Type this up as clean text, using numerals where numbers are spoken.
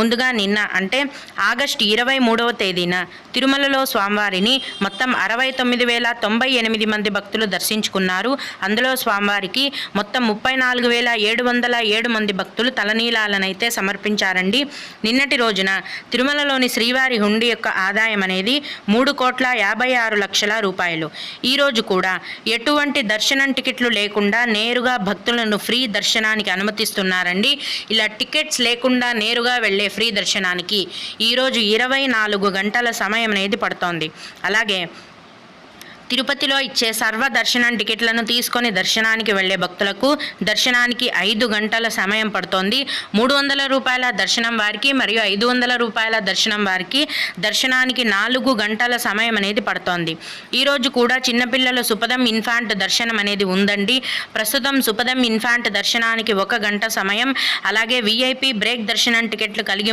ముందుగా నిన్న అంటే ఆగస్టు 23వ తేదీన తిరుమలలో స్వామివారిని మొత్తం 69,098 మంది భక్తులు దర్శించుకున్నారు. అందులో స్వామివారికి మొత్తం 34,707 మంది భక్తులు తలనీలాలనైతే సమర్పించారండి. నిన్నటి రోజున తిరుమలలోని శ్రీవారి హుండీ యొక్క ఆదాయం అనేది 3,56,00,000 రూపాయలు. ఈరోజు కూడా ఎటువంటి దర్శనం టికెట్లు లేకుండా నేరుగా భక్తులను ఫ్రీ దర్శనానికి అనుమతిస్తున్నారండి. ఇలా టికెట్స్ లేకుండా నేరుగా వెళ్ళే ఫ్రీ దర్శనానికి ఈరోజు 24 గంటల సమయం అనేది పడుతోంది. అలాగే తిరుపతిలో ఇచ్చే సర్వ దర్శనం టికెట్లను తీసుకొని దర్శనానికి వెళ్లే భక్తులకు దర్శనానికి 5 గంటల సమయం పడుతోంది. 300 రూపాయల దర్శనం వారికి మరియు 500 రూపాయల దర్శనం వారికి దర్శనానికి 4 గంటల సమయం అనేది పడుతోంది. ఈరోజు కూడా చిన్నపిల్లల సుపదం ఇన్ఫాంట్ దర్శనం అనేది ఉందండి. ప్రస్తుతం సుపదం ఇన్ఫాంట్ దర్శనానికి 1 గంట సమయం, అలాగే VIP బ్రేక్ దర్శనం టికెట్లు కలిగి